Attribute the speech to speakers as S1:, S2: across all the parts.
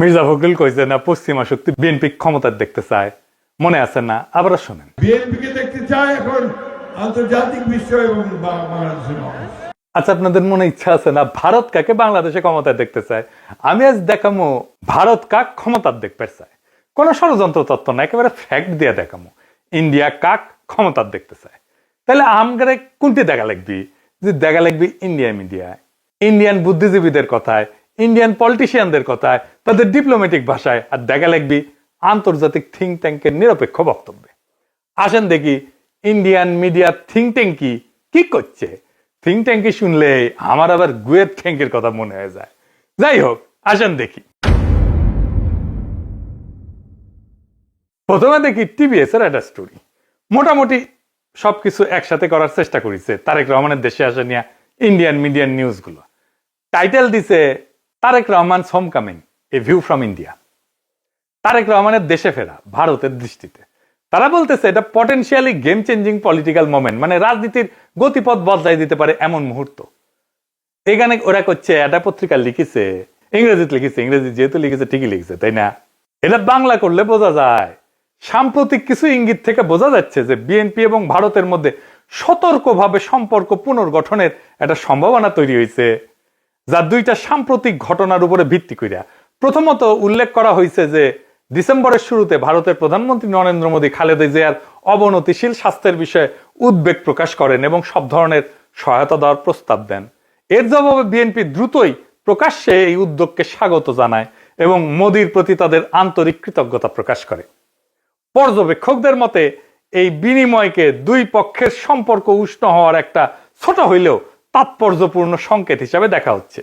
S1: মির্জা ফখরুল কইছে না পশ্চিমা শক্তি বিএনপি ক্ষমতার দেখতে চায়, মনে আছে না? আবার শোনেন।
S2: বিএনপিকে দেখতে চায় এখন আন্তর্জাতিক বিশ্ব এবং বাংলাদেশের মানুষ।
S1: আচ্ছা, আপনাদের মনে ইচ্ছা আছে না ভারত কাকে বাংলাদেশে ক্ষমতায় দেখতে চায়? আমি আজ দেখামো ভারত কাক ক্ষমতার দেখতে চায়। কোন ষড়যন্ত্র তত্ত্ব না, একেবারে ফ্যাক্ট দিয়ে দেখামো ইন্ডিয়া কাক ক্ষমতার দেখতে চায়। তাহলে আমগারে কোনটি দেখা লাগবি? যে দেখা লাগবি ইন্ডিয়া মিডিয়ায়, ইন্ডিয়ান বুদ্ধিজীবীদের কথায়, ইন্ডিয়ান পলিটিশিয়ানদের কথায়, তাদের ডিপ্লোম্যাটিক ভাষায়, আর দেখা লাগবি আন্তর্জাতিক থিঙ্ক ট্যাঙ্কের নিরপেক্ষ বক্তব্যে। আসেন দেখি ইন্ডিয়ান মিডিয়া থিঙ্ক ট্যাঙ্ক কি করছে। থিঙ্ক ট্যাঙ্কি শুনলে আমার আবার গুয়ের ট্যাঙ্কের কথা মনে হয়ে যায়। যাই হোক, আসেন দেখি। প্রথমে দেখি টিভিএস এর একটা স্টোরি। মোটামুটি সবকিছু একসাথে করার চেষ্টা করেছে তারেক রহমানের দেশে আসা নিয়ে ইন্ডিয়ান মিডিয়ান নিউজ গুলো। টাইটেল দিছে Tarique Rahman homecoming, a view from India. Tarique রহমানের দেশে ফেরা ভারতের দৃষ্টিতে তারা বলতেছে এটা potentially game changing political moment, মানে রাজনীতির গতিপথ বদলাই দিতে পারে এমন মুহূর্ত। এখানে ওরা করছে, এটা পত্রিকা লিখেছে, ইংরেজিতে লিখেছে, ইংরেজি যেহেতু লিখেছে ঠিকই লিখেছে, তাই না? এটা বাংলা করলে বোঝা যায় সাম্প্রতিক কিছু ইঙ্গিত থেকে বোঝা যাচ্ছে যে বিএনপি এবং ভারতের মধ্যে সতর্কভাবে সম্পর্ক পুনর্গঠনের একটা সম্ভাবনা তৈরি হয়েছে, যা দুইটা সাম্প্রতিক ঘটনার উপরে ভিত্তি করিয়া। প্রথমত উল্লেখ করা হয়েছে যে ডিসেম্বরের শুরুতে ভারতের প্রধানমন্ত্রী নরেন্দ্র মোদী খালেদা জিয়ার অবনতিশীল স্বাস্থ্যের বিষয়ে উদ্বেগ প্রকাশ করেন এবং সব ধরনের সহায়তা দেওয়ার প্রস্তাব দেন। এর জবাবে বিএনপি দ্রুতই প্রকাশ্যে এই উদ্যোগকে স্বাগত জানায় এবং মোদীর প্রতি তাদের আন্তরিক কৃতজ্ঞতা প্রকাশ করে। পর্যবেক্ষকদের মতে এই বিনিময়কে দুই পক্ষের সম্পর্ক উষ্ণ হওয়ার একটা ছোট হইলেও তাৎপর্যপূর্ণ সংকেত হিসাবে দেখা হচ্ছে।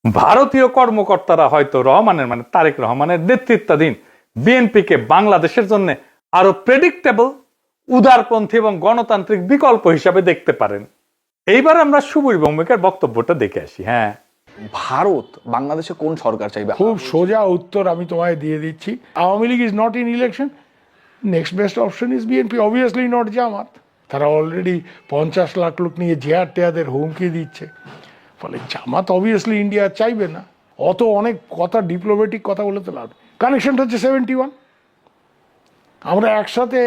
S1: ভারতীয় কর্মকর্তারা হয়তো রহমানের, মানে তারেক রহমানের নেতৃত্বাধীন বিএনপিকে বাংলাদেশের জন্য আরো প্রেডিক্টেবল, উদারপন্থী এবং গণতান্ত্রিক বিকল্প হিসাবে দেখতে পারেন। এইবার আমরা সুবীর ভৌমিকের বক্তব্যটা দেখে আসি। হ্যাঁ,
S3: ভারত বাংলাদেশে কোন সরকার চাইবে?
S2: খুব সোজা উত্তর আমি তোমায় দিয়ে দিচ্ছি। Awami League is not in election, next best option is BNP, obviously not Jamaat. তারা অলরেডি 50 লাখ লোক নিয়ে জেহার টেয়াদের হুমকি দিচ্ছে। ফলে জামাত অবভিয়াসলি ইন্ডিয়া চাইবে না। অত অনেক কথা, ডিপ্লোম্যাটিক কথা বলে তো লাভ। কানেকশনটা হচ্ছে 71। আমরা একসাথে,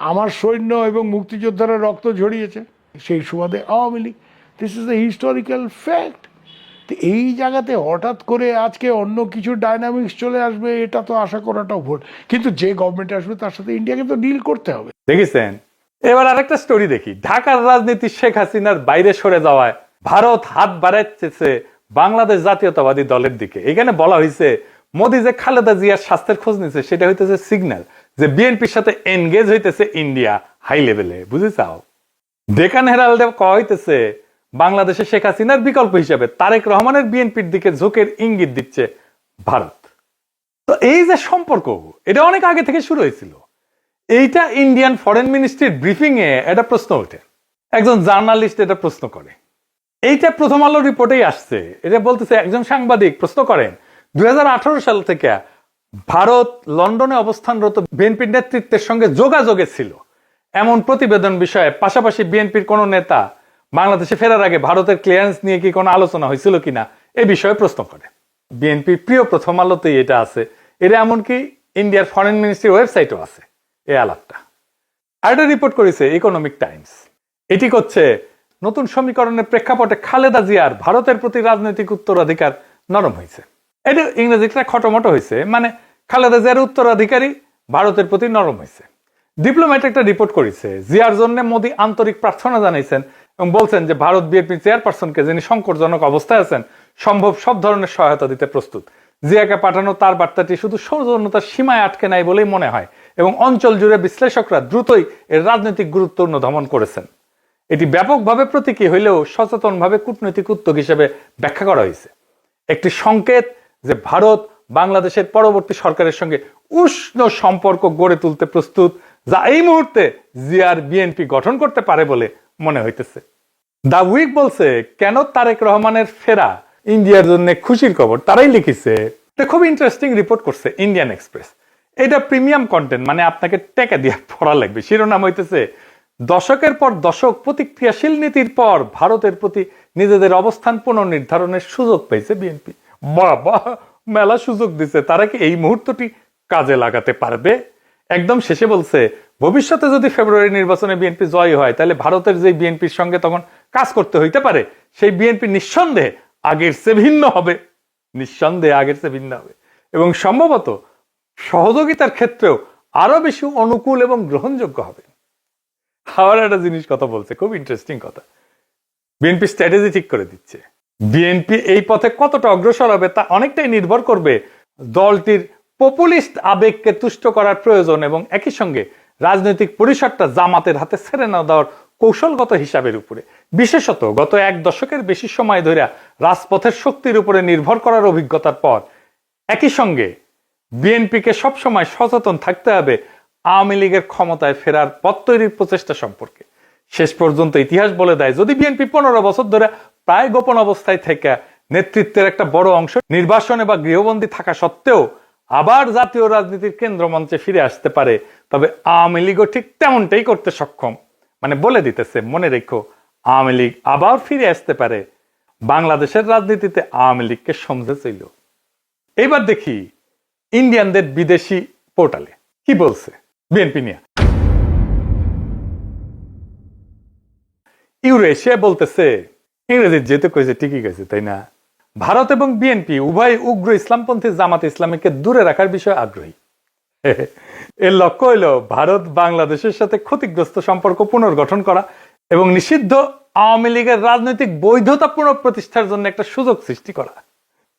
S2: আমার সৈন্য এবং মুক্তিযোদ্ধারা রক্ত ঝরিয়েছে, সেই সুবাদে Awami League. This is the historical fact. এই জায়গাতে হঠাৎ করে আজকে অন্য কিছু ডাইনামিক্স চলে আসবে, এটা তো আশা করাটাও ভুল। কিন্তু যে গভর্নমেন্ট আসবে তার সাথে ইন্ডিয়াকে তো ডিল করতে হবে।
S1: দেখেছেন? এবার আরেকটা স্টোরি দেখি। ঢাকার রাজনীতি শেখ হাসিনার বাইরে সরে যাওয়ায় ভারত হাত বাড়াচ্ছে বাংলাদেশ জাতীয়তাবাদী দলের দিকে। এখানে বলা হয়েছে মোদী যে খালেদা জিয়ার স্বাস্থ্যের খোঁজ নিচ্ছে সেটা হইতেছে সিগন্যাল যে বিএনপির সাথে এনগেজ হইতেছে ইন্ডিয়া হাই লেভেলে। বুঝে চাও? ডেকান হেরাল্ডে কয়া হইতেছে বাংলাদেশে শেখ হাসিনার বিকল্প হিসেবে তারেক রহমানের বিএনপির দিকে ঝোঁকের ইঙ্গিত দিচ্ছে ভারত। তো এই যে সম্পর্ক, এটা অনেক আগে থেকে শুরু হয়েছিল। এইটা ইন্ডিয়ান ফরেন মিনিস্ট্রির ব্রিফিং এ একটা প্রশ্ন ওঠে, একজন জার্নালিস্ট এটা প্রশ্ন করে। এইটা প্রথম আলো রিপোর্টেই আসছে। এটা বলতেছে, একজন সাংবাদিক প্রশ্ন করেন 2018 সাল থেকে ভারত লন্ডনে অবস্থানরত বিএনপির নেতৃত্বের সঙ্গে যোগাযোগে ছিল এমন প্রতিবেদন বিষয়ে পাশাপাশি বিএনপির কোন নেতা বাংলাদেশে ফেরার আগে ভারতের ক্লিয়ারেন্স নিয়ে কি কোনো আলোচনা হয়েছিল কিনা এ বিষয়ে প্রশ্ন করে। বিএনপির প্রিয় প্রথম আলোতেই এটা আছে। এটা এমনকি ইন্ডিয়ার ফরেন মিনিস্ট্রির ওয়েবসাইটও আছে এই আলাপটা। আর এটা রিপোর্ট করেছে ইকোনমিক টাইমস। এটি করছে নতুন সমীকরণের প্রেক্ষাপটে খালেদা জিয়ার ভারতের প্রতি রাজনৈতিক উত্তরাধিকার নরম হয়েছে। এটা ইংরেজিটা খটোমটো হয়েছে, মানে খালেদা জিয়ার উত্তরাধিকারী ভারতের প্রতি নরম হয়েছে। ডিপ্লোম্যাট একটা রিপোর্ট করেছে, জিয়ার জন্য মোদী আন্তরিক প্রার্থনা জানাইছেন এবং বলছেন যে ভারত বিএনপি চেয়ারপারসনকে, যিনি সংকটজনক অবস্থায় আছেন, সম্ভব সব ধরনের সহায়তা দিতে প্রস্তুত। জিয়াকে পাঠানো তার বার্তাটি শুধু সৌজন্যতার সীমায় আটকে নাই বলেই মনে হয় এবং অঞ্চল জুড়ে বিশ্লেষকরা দ্রুতই এর রাজনৈতিক গুরুত্ব অনুধাবন করেছেন। এটি ব্যাপকভাবে প্রতীকী হইলেও সচেতনভাবে কূটনৈতিক উদ্যোগ হিসেবে ব্যাখ্যা করা হয়েছে। একটি সংকেত যে ভারত বাংলাদেশের পরবর্তী সরকারের সঙ্গে উষ্ণ সম্পর্ক গড়ে তুলতে প্রস্তুত, যা এই মুহূর্তে জিয়ার বিএনপি গঠন করতে পারে বলে মনে হইতেছে। দা উইক বলছে, কেন তারেক রহমানের ফেরা ইন্ডিয়ার জন্য খুশির খবর। তারাই লিখেছে, এটা খুব ইন্টারেস্টিং রিপোর্ট করছে ইন্ডিয়ান এক্সপ্রেস। এটা প্রিমিয়াম কন্টেন্ট, মানে আপনাকে টাকা দিয়ে পড়া লাগবে। শিরোনাম হইতেছে, দশকের পর দশক প্রতিক্রিয়াশীল নীতির পর ভারতের প্রতি নিজেদের অবস্থান পুনর্নির্ধারণের সুযোগ পেয়েছে বিএনপি। বাবা, মেলা সুযোগ দিছে, তারা কি এই মুহূর্তটি কাজে লাগাতে পারবে? একদম শেষে বলছে, ভবিষ্যতে যদি ফেব্রুয়ারি নির্বাচনে বিএনপি জয় হয়, তাহলে ভারতের যে বিএনপির সঙ্গে তখন কাজ করতে হইতে পারে, সেই বিএনপি নিঃসন্দেহে আগের চেয়ে ভিন্ন হবে, নিঃসন্দেহে আগের চেয়ে ভিন্ন হবে, এবং সম্ভবত সহযোগিতার ক্ষেত্রেও আরো বেশি অনুকূল এবং গ্রহণযোগ্য হবে। আবার একটা জিনিস কথা বলছে, খুব ইন্টারেস্টিং কথা। বিএনপি স্ট্র্যাটেজি ঠিক করে দিচ্ছে। বিএনপি এই পথে কতটা অগ্রসর হবে তা অনেকটাই নির্ভর করবে দলটির পপুলিস্ট আবেগকে তুষ্ট করার প্রয়োজন এবং একই সঙ্গে রাজনৈতিক পরিসরটা জামাতের হাতে ছেড়ে না দেওয়ার কৌশলগত হিসাবের উপরে। বিশেষত গত এক দশকের বেশি সময় ধরে রাজপথের শক্তির উপরে নির্ভর করার অভিজ্ঞতার পর একই সঙ্গে বিএনপিকে সবসময় সচেতন থাকতে হবে আওয়ামী লীগের ক্ষমতায় ফেরার পথ তৈরির প্রচেষ্টা সম্পর্কে। শেষ পর্যন্ত ইতিহাস বলে দেয়, যদি বিএনপি 15 বছর ধরে প্রায় গোপন অবস্থায় থেকে নেতৃত্বের একটা বড় অংশ নির্বাসনে বা গৃহবন্দী থাকা সত্ত্বেও আবার জাতীয় রাজনীতির কেন্দ্রমঞ্চে ফিরে আসতে পারে, তবে আওয়ামী লীগও ঠিক তেমনটাই করতে সক্ষম। মানে বলে দিতেছে, মনে রেখো, আওয়ামী লীগ আবার ফিরে আসতে পারে। বাংলাদেশের রাজনীতিতে আওয়ামী লীগকে সমঝে ছিল। এবার দেখি ইন্ডিয়ানদের বিদেশি পোর্টালে কি বলছে বিএনপি নিয়ে। ইউরেশিয়া বলতেছে, ইংরেজি যেহেতু কয়েছে ঠিকই গেছে, তাই না? ভারত এবং বিএনপি উভয় উগ্র ইসলামপন্থী জামাত ইসলামীকে দূরে রাখার বিষয়ে আগ্রহী। এর লক্ষ্য হইল ভারত বাংলাদেশের সাথে ক্ষতিগ্রস্ত সম্পর্ক পুনর্গঠন করা এবং নিষিদ্ধ আওয়ামী লীগের রাজনৈতিক বৈধতা পুনঃপ্রতিষ্ঠার জন্য একটা সুযোগ সৃষ্টি করা।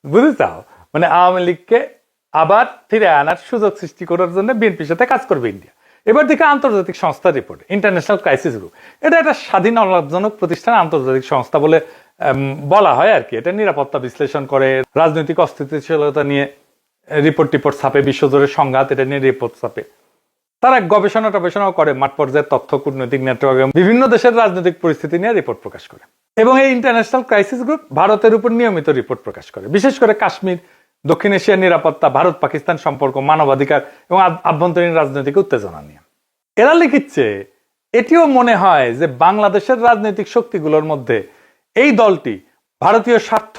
S1: বুঝতে চাও? মানে আওয়ামী লীগকে আবার ফিরে আনার সুযোগ সৃষ্টি করার জন্য বিএনপির সাথে কাজ করবে ইন্ডিয়া। এবার দেখে আন্তর্জাতিক সংস্থার রিপোর্ট, ইন্টারন্যাশনাল ক্রাইসিস গ্রুপ, এটা একটা স্বাধীন অলাভজনক প্রতিষ্ঠান, আন্তর্জাতিক সংস্থা বলে বলা হয় আর কি। এটা নিরাপত্তা বিশ্লেষণ করে, রাজনৈতিক অস্থিতিশীলতা নিয়ে রিপোর্ট ছাপে, বিশ্বজুড়ে সংঘাত এটা নিয়ে রিপোর্ট ছাপে। তারা গবেষণাও করে, মাঠ পর্যায়ের তথ্য, কূটনৈতিক নেটওয়ার্ক এবং বিভিন্ন দেশের রাজনৈতিক পরিস্থিতি নিয়ে রিপোর্ট প্রকাশ করে। এবং এই ইন্টারন্যাশনাল ক্রাইসিস গ্রুপ ভারতের উপর নিয়মিত রিপোর্ট প্রকাশ করে, বিশেষ করে কাশ্মীর, দক্ষিণ এশিয়ার নিরাপত্তা, ভারত পাকিস্তান সম্পর্ক, মানবাধিকার এবং আভ্যন্তরীণ রাজনৈতিক উত্তেজনা নিয়ে। এরা লিখিচ্ছে, এটিও মনে হয় যে বাংলাদেশের রাজনৈতিক শক্তিগুলোর মধ্যে এই দলটি ভারতীয় স্বার্থ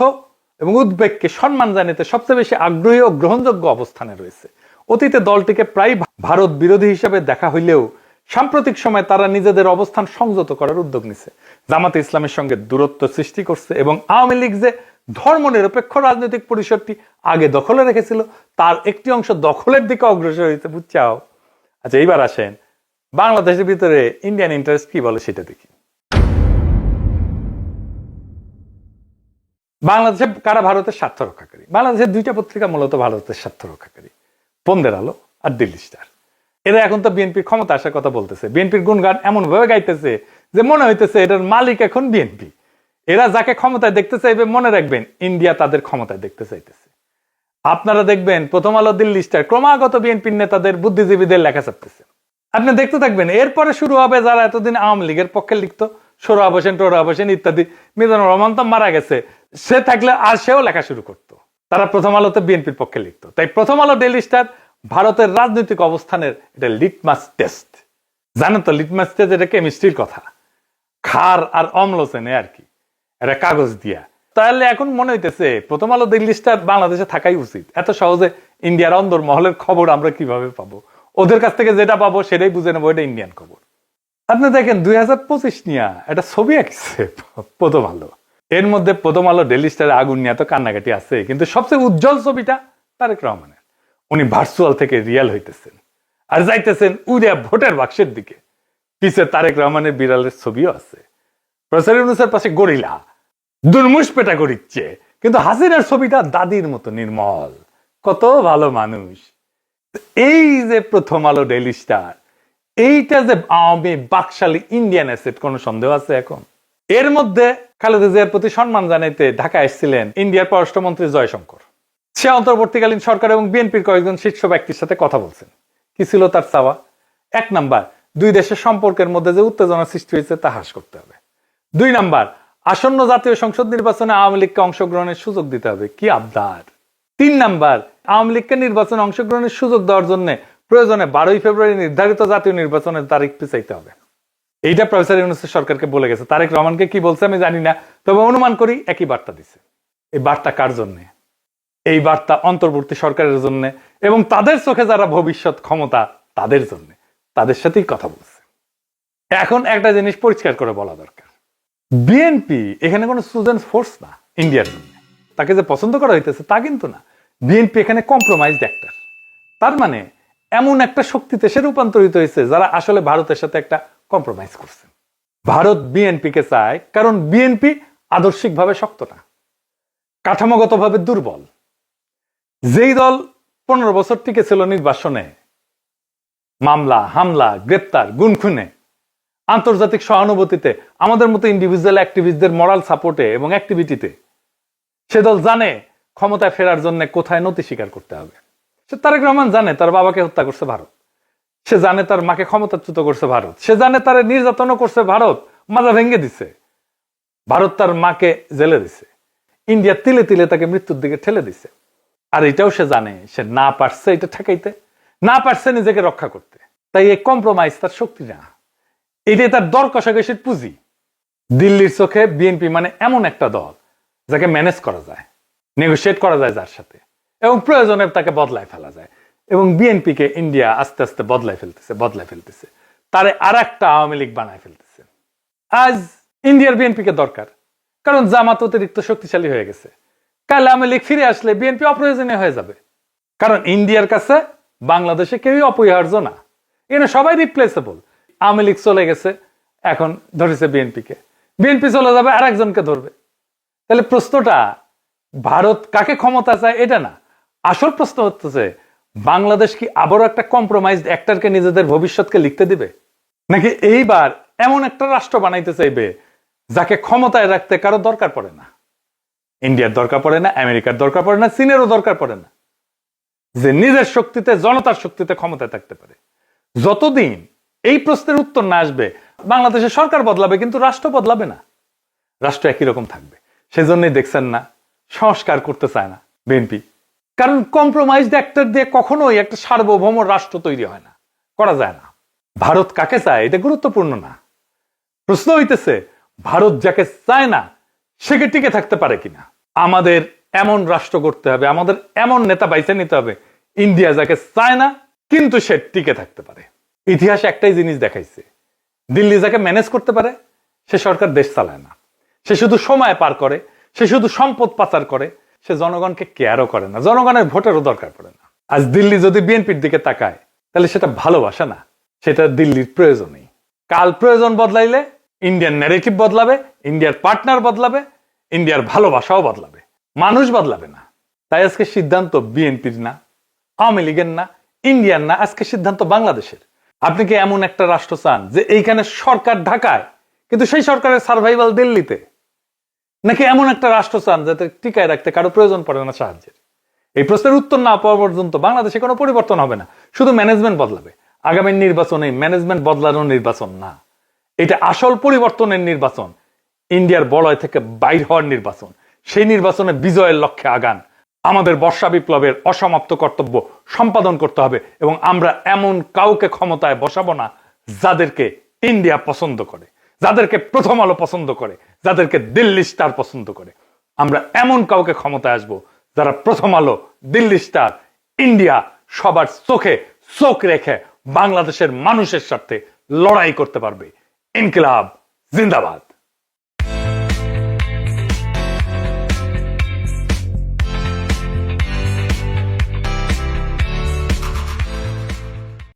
S1: এবং উদ্বেগকে সম্মান জানাতে সবচেয়ে বেশি আগ্রহী ও গ্রহণযোগ্য অবস্থানে রয়েছে। অতীতে দলটিকে প্রায় ভারত বিরোধী হিসেবে দেখা হইলেও সাম্প্রতিক সময় তারা নিজেদের অবস্থান সংযত করার উদ্যোগ নিছে, জামাতে ইসলামের সঙ্গে দূরত্ব সৃষ্টি করছে এবং আওয়ামী লীগ যে ধর্মনিরপেক্ষ রাজনৈতিক পরিসরটি আগে দখলে রেখেছিল তার একটি অংশ দখলের দিকে অগ্রসর হয়েছে। বুঝছাও? আচ্ছা, এইবার আসেন বাংলাদেশের ভিতরে ইন্ডিয়ান ইন্টারেস্ট কি বলে সেটা দেখি। বাংলাদেশে কারা ভারতের স্বার্থ রক্ষাকারী? বাংলাদেশের দুইটা পত্রিকা মূলত ভারতের স্বার্থ রক্ষাকারী, বন্দের আলো আর দিল্লি স্টার। এরা এখন তো বিএনপির ক্ষমতা আসার কথা বলতেছে, বিএনপির গুণগান এমন ভাবে গাইতেছে যে মনে হইতেছে এটার মালিক এখন বিএনপি। এরা যাকে ক্ষমতায় দেখতে চাইবে, মনে রাখবেন ইন্ডিয়া তাদের ক্ষমতায় দেখতে চাইতেছে। আপনারা দেখবেন প্রথম আলো, দিল্লি স্টার ক্রমাগত বিএনপির নেতাদের, বুদ্ধিজীবীদের লেখা ছাপতেছে। আপনি দেখতে থাকবেন, এরপরে শুরু হবে যারা এতদিন আওয়ামী লীগের পক্ষে লিখতো, সোহরাব হোসেন, টোহরাব হোসেন ইত্যাদি। মিজানুর রহমান তো মারা গেছে, সে থাকলে আর সেও লেখা শুরু করতো। তারা প্রথম আলোতে বিএনপির পক্ষে লিখতো। তাই প্রথম আলো, ডেইলি স্টার ভারতের রাজনৈতিক অবস্থানের এটা লিটমাস টেস্ট। জানেন তো লিটমাস টেস্ট এটা কেমিস্ট্রির কথা, ক্ষার আর অম্ল চেনে আর কি, এটা কাগজ দিয়া। তাহলে এখন মনে হইতেছে প্রথম আলো, দিল্লি স্টার বাংলাদেশে থাকাই উচিত। এত সহজে ইন্ডিয়ার অন্দর মহলের খবর আমরা কিভাবে পাবো? ওদের কাছ থেকে যেটা পাবো সেটাই বুঝে নেবো এটা ইন্ডিয়ান খবর। আপনি দেখেন 2025 নিয়ে একটা ছবি আঁকছে প্রথম আলো, এর মধ্যে প্রথম আলো, ডেইলি স্টারের আগুন নিয়ে তো কান্নাকাটি আছে, কিন্তু সবচেয়ে উজ্জ্বল ছবিটা তারেক রহমানের। উনি ভার্চুয়াল থেকে রিয়েল হইতেছেন আর যাইতেছেন উড়িয়া ভোটের বাক্সের দিকে। পিছে তারেক রহমানের বিড়ালের ছবিও আছে। প্রফেসর ইউনূসের পাশে গরিলা দুর্মুষ পেটা করিচ্ছে, কিন্তু হাসিনার ছবিটা দাদির মতো নির্মল, কত ভালো মানুষ। এই যে প্রথম আলো, ডেইলি স্টার, এইটা যে আওয়ামী বাকশালী ইন্ডিয়ান অ্যাসেট, কোনো সন্দেহ আছে এখন? এর মধ্যে খালেদা জিয়ার প্রতি সম্মান জানাইতে ঢাকা এসেছিলেন ইন্ডিয়ার পররাষ্ট্রমন্ত্রী জয়শঙ্কর। সে অন্তর্বর্তীকালীন সরকার এবং বিএনপির কয়েকজন শীর্ষ ব্যক্তির সাথে কথা বলছেন। কি ছিল তার চাওয়া? 1 নাম্বার, দুই দেশের সম্পর্কের মধ্যে যে উত্তেজনা সৃষ্টি হয়েছে তা হ্রাস করতে হবে। 2 নাম্বার, আসন্ন জাতীয় সংসদ নির্বাচনে আওয়ামী লীগকে অংশগ্রহণের সুযোগ দিতে হবে। কি আবদার! 3 নাম্বার, আওয়ামী লীগকে নির্বাচনে অংশগ্রহণের সুযোগ দেওয়ার জন্য প্রয়োজনে 12 ফেব্রুয়ারি নির্ধারিত জাতীয় নির্বাচনের তারিখ পিছাইতে হবে। এইটা প্রফেসর ইউনূস সরকারকে বলে গেছে। তারেক রহমানকে কি বলছে আমি জানি না, তবে অনুমান করি একই বার্তা দিছে। এই বার্তা কার জন্য? এই বার্তা অন্তর্বর্তী সরকারের জন্য এবং তাদের চোখে যারা ভবিষ্যৎ ক্ষমতা তাদের জন্য, তাদের সাথেই কথা বলছে। এখন একটা জিনিস পরিষ্কার করে বলা দরকার, বিএনপি এখানে কোনো স্টুডেন্ট ফোর্স না ইন্ডিয়ার জন্য। তাকে যে পছন্দ করা হইতেছে তা কিন্তু না। বিএনপি এখানে কম্প্রোমাইজড অ্যাক্টর। তার মানে এমন একটা শক্তিতে সে রূপান্তরিত হয়েছে যারা আসলে ভারতের সাথে একটা কম্প্রোমাইজ করছে। ভারত বিএনপিকে চায় কারণ বিএনপি আদর্শিকভাবে শক্ত না, কাঠামোগতভাবে দুর্বল। যেই দল 15 বছর টিকে ছিল নির্বাসনে, মামলা হামলা গ্রেপ্তার গুনখুনে, আন্তর্জাতিক সহানুভূতিতে, আমাদের মতো ইন্ডিভিজুয়াল অ্যাক্টিভিস্টদের মরাল সাপোর্টে এবং অ্যাক্টিভিটিতে, সে দল জানে ক্ষমতায় ফেরার জন্য কোথায় নতি স্বীকার করতে হবে। সে তারেক রহমান জানে তার বাবাকে হত্যা করছে ভারত, সে জানে তার মাকে ক্ষমতাচ্যুত করছে ভারত, সে জানে তার নির্যাতনও করছে ভারত, মাজা ভেঙে দিছে ভারত, তার মাকে জেলে দিছে, ইন্ডিয়া তিলে তিলে তাকে মৃত্যুর দিকে ঠেলে দিছে। আর এটাও সে জানে সে না পারছে এটা ঠেকাইতে, না পারছে নিজেকে রক্ষা করতে। তাই এই কম্প্রোমাইজ তার শক্তি না, এটাই তার দর কষাকষির পুঁজি। দিল্লির চোখে বিএনপি মানে এমন একটা দল যাকে ম্যানেজ করা যায়, নেগোশিয়েট করা যায় যার সাথে, এবং প্রয়োজনে তাকে বদলায় ফেলা যায়। এবং বিএনপিকে ইন্ডিয়া আস্তে আস্তে বদলায় ফেলতেছে, তারে আর একটা আওয়ামী লীগ বানায় ফেলতেছে। আজ ইন্ডিয়ার বিএনপিকে দরকার, কারণ জামাত অতিরিক্ত শক্তিশালী হয়ে গেছে। কাল আওয়ামী লীগ ফিরে আসলে বিএনপি অপ্রয়োজনীয় হয়ে যাবে, কারণ ইন্ডিয়ার কাছে বাংলাদেশে কেউই অপরিহার্য না, এখানে সবাই রিপ্লেসেবল। আওয়ামী লীগ চলে গেছে, এখন ধরেছে বিএনপিকে, বিএনপি চলে যাবে আর একজনকে ধরবে। তাহলে প্রশ্নটা ভারত কাকে ক্ষমতা চায় এটা না, আসল প্রশ্ন হচ্ছে বাংলাদেশ কি আবারও একটা কম্প্রোমাইজড অ্যাক্টরকে নিজেদের ভবিষ্যৎকে লিখতে দিবে, নাকি এইবার এমন একটা রাষ্ট্র বানাইতে চাইবে যাকে ক্ষমতায় রাখতে কারো দরকার পড়ে না। ইন্ডিয়ার দরকার পড়ে না, আমেরিকার দরকার পড়ে না, চীনেরও দরকার পড়ে না, যে নিজের শক্তিতে জনতার শক্তিতে ক্ষমতায় থাকতে পারে। যতদিন এই প্রশ্নের উত্তর না আসবে বাংলাদেশের সরকার বদলাবে কিন্তু রাষ্ট্র বদলাবে না, রাষ্ট্র একই রকম থাকবে। সেজন্যই দেখছেন না সংস্কার করতে চায় না বিএনপি, কারণ কম্প্রোমাইজড অ্যাক্টর দিয়ে কখনোই একটা সার্বভৌম রাষ্ট্র তৈরি হয় না, করা যায় না। ভারত কাকে চায় এটা গুরুত্বপূর্ণ না, প্রশ্ন হইতেছে ভারত যাকে চায় না সে কি টিকে থাকতে পারে কিনা। আমাদের এমন রাষ্ট্র করতে হবে, আমাদের এমন নেতা বাইছে নিতে হবে ইন্ডিয়া যাকে চায় না কিন্তু সে টিকে থাকতে পারে। ইতিহাস একটাই জিনিস দেখাইছে, দিল্লি যাকে ম্যানেজ করতে পারে সে সরকার দেশ চালায় না, সে শুধু সময় পার করে, সে শুধু সম্পদ পাচার করে, সে জনগণকে কেয়ারও করে না, জনগণের ভোটেরও দরকার পড়ে না। আজ দিল্লি যদি বিএনপির দিকে তাকায় তাহলে সেটা ভালোবাসা না, সেটা দিল্লির প্রয়োজনই। কাল প্রয়োজন বদলাইলে ইন্ডিয়ান ন্যারেটিভ বদলাবে, ইন্ডিয়ার পার্টনার বদলাবে, ইন্ডিয়ার ভালোবাসাও বদলাবে, মানুষ বদলাবে না। তাই আজকে সিদ্ধান্ত বিএনপির না, আওয়ামী লীগের না, ইন্ডিয়ার না, আজকে সিদ্ধান্ত বাংলাদেশের। আপনি কি এমন একটা রাষ্ট্র চান যে এইখানে সরকার ঢাকায় কিন্তু সেই সরকারের সার্ভাইভাল দিল্লিতে, নাকি এমন একটা রাষ্ট্র চান যাতে টিকায় রাখতে কারো প্রয়োজন পড়ে না সাহায্যের? এই প্রশ্নের উত্তর না পাওয়া পর্যন্ত বাংলাদেশে কোনো পরিবর্তন হবে না, শুধু ম্যানেজমেন্ট বদলাবে। আগামী নির্বাচনে ম্যানেজমেন্ট বদলানোর নির্বাচন না, এটা আসল পরিবর্তনের নির্বাচন, ইন্ডিয়ার বলয় থেকে বাইর হওয়ার নির্বাচন। সেই নির্বাচনে বিজয়ের লক্ষ্যে আগান। আমাদের বর্ষা বিপ্লবের অসমাপ্ত কর্তব্য সম্পাদন করতে হবে এবং আমরা এমন কাউকে ক্ষমতায় বসাবো না যাদেরকে ইন্ডিয়া পছন্দ করে, যাদেরকে প্রথম আলো পছন্দ করে, যাদেরকে দিল্লি স্টার পছন্দ করে। আমরা এমন কাউকে ক্ষমতায় আসবো যারা প্রথম আলো, দিল্লি স্টার, ইন্ডিয়া সবার চোখে চোখ রেখে বাংলাদেশের মানুষের সাথে লড়াই করতে পারবে। ইনকিলাব জিন্দাবাদ।